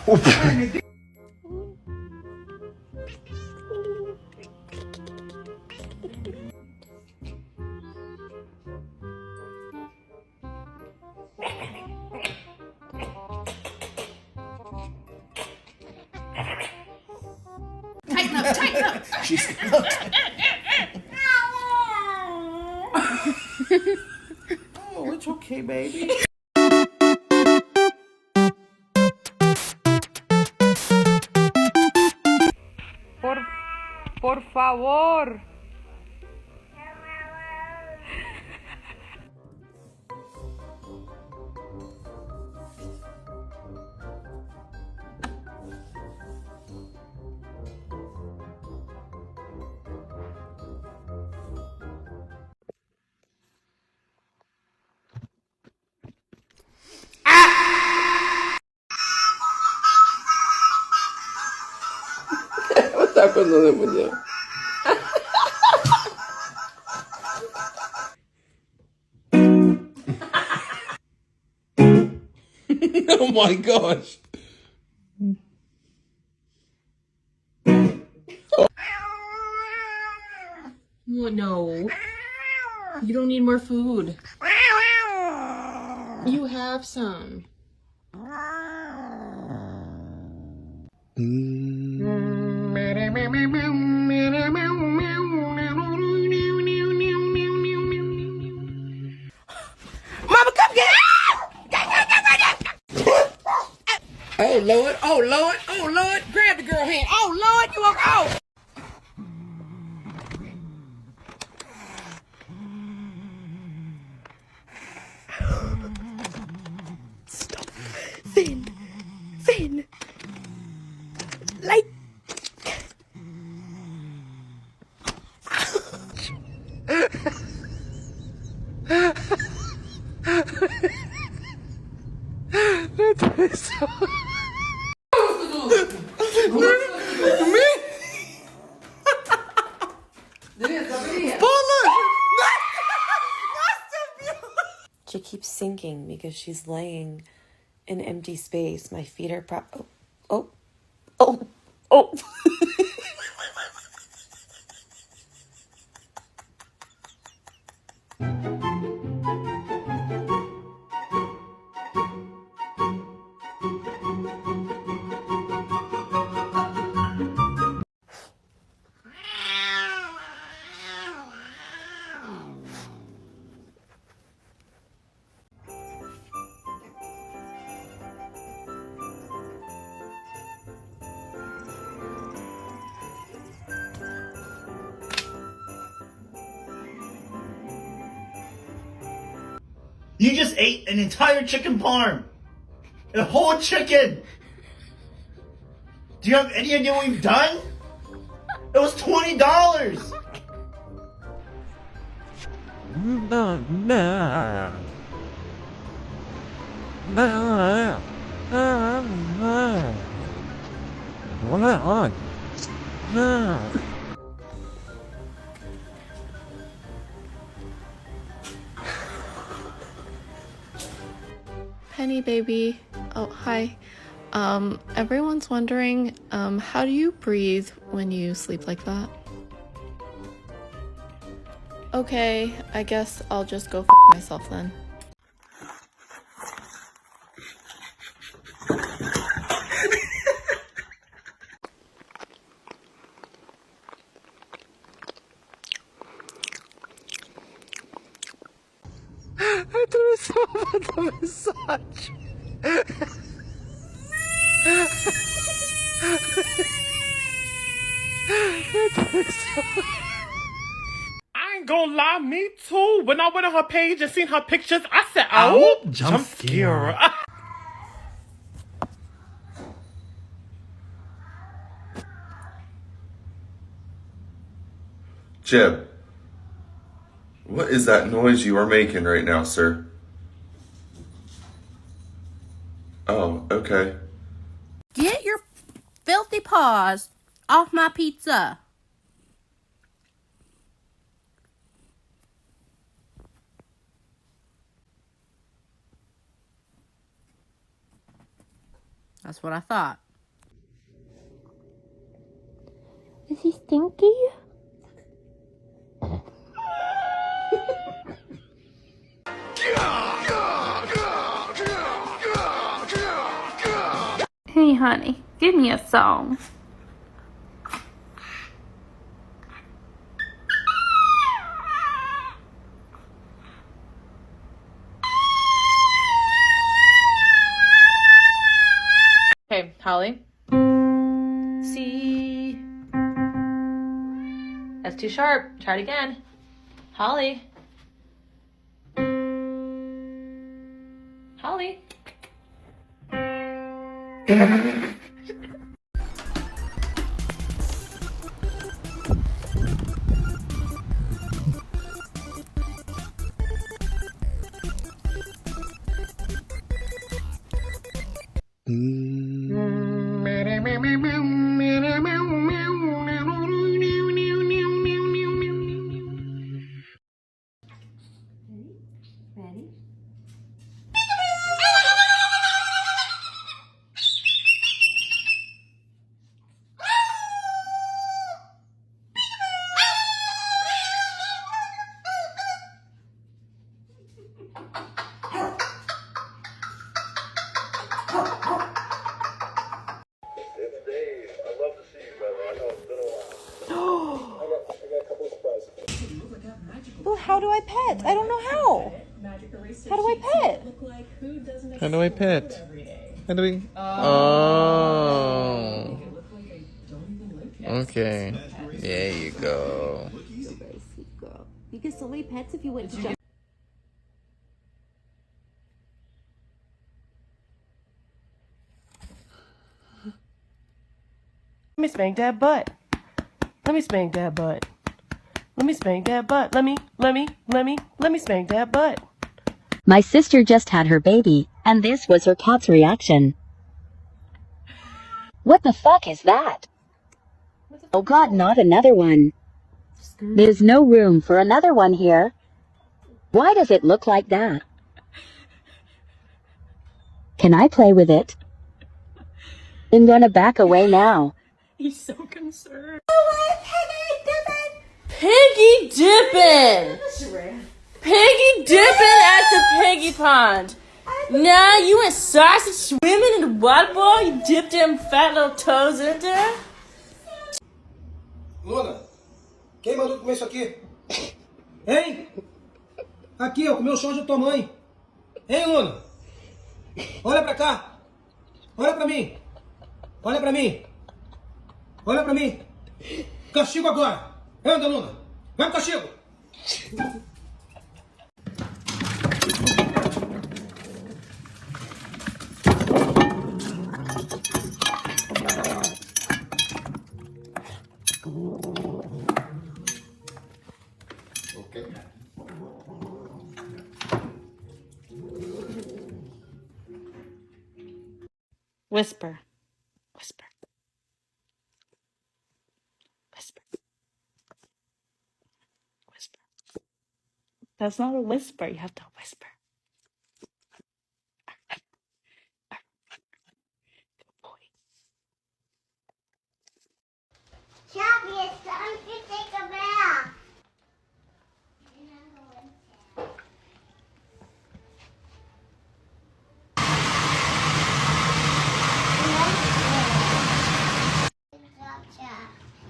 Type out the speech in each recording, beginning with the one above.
Tighten up, tighten up. She's Oh, it's okay, baby. Por favor. está cuando se murió. Oh my gosh. Oh, no. You don't need more food. You have some. Mama, come get it! Oh Lord, oh Lord, oh Lord, grab the girl hand. Oh Lord, you won't go. Stop. Finn. Finn. Like. She keeps sinking because she's laying in empty space. My feet are oh. You just ate an entire chicken parm. A whole chicken. Do you have any idea what you've done? It was $20. Penny baby. Oh, hi. Everyone's wondering, how do you breathe when you sleep like that? Okay, I guess I'll just go myself then. I do so much of a massage. I ain't gonna lie, me too. When I went on her page and seen her pictures, I said, oh, jump scare. Jeb, what is that noise you are making right now, sir? Oh, okay. Get your filthy paws off my pizza. That's what I thought. Is he stinky? Hey, honey, give me a song. Okay, Holly. C. That's too sharp. Try it again. Holly. Holly. Well, how do I pet? I don't know how. How do I pet? How do I pet? How do we? Oh. Okay. There you go. You're a very sweet girl. You get so many pets if you went to jump. Let me spank that butt. Let me spank that butt. Let me spank that butt. Let me spank that butt. My sister just had her baby, and this was her pot's reaction. What the fuck is that? Oh god, not another one. There's no room for another one here. Why does it look like that? Can I play with it? I'm gonna back away now. He's so concerned. Piggy dipping! Piggy dipping at the piggy pond. Now you went sausage swimming in the water bowl? You dipped them fat little toes in there? Luna, quem mandou comer isso aqui? Hein? Aqui, ó, comeu o chão da tua mãe. Hein, Luna? Olha pra cá. Olha pra mim. Olha pra mim. Olha pra mim. Castigo agora. Anda, Luna. Vai pro castigo. Whisper. Whisper. Whisper. Whisper. That's not a whisper. You have to whisper. Good boy. Choppy, it's time to take a bath.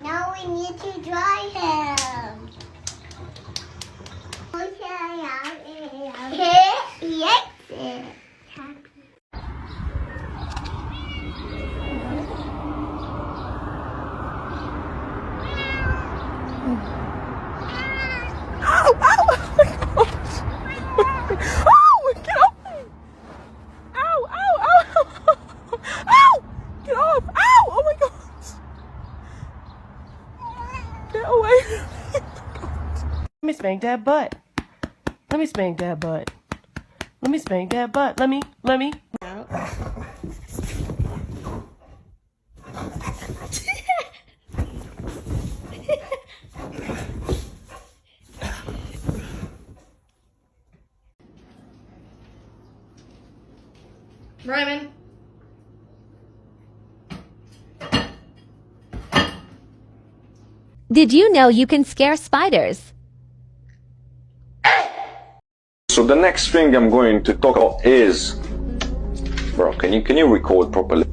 Now we need to dry him. Yes. Ow! Ow! Oh, get off me! Ow! Ow! Ow! Ow! Get off! Ow! Oh my gosh! Get away! Let me spank that butt. Let me spank that butt. Let me spank that butt. Let me. Ryman. Did you know you can scare spiders? So the next thing I'm going to talk about is, bro, can you record properly?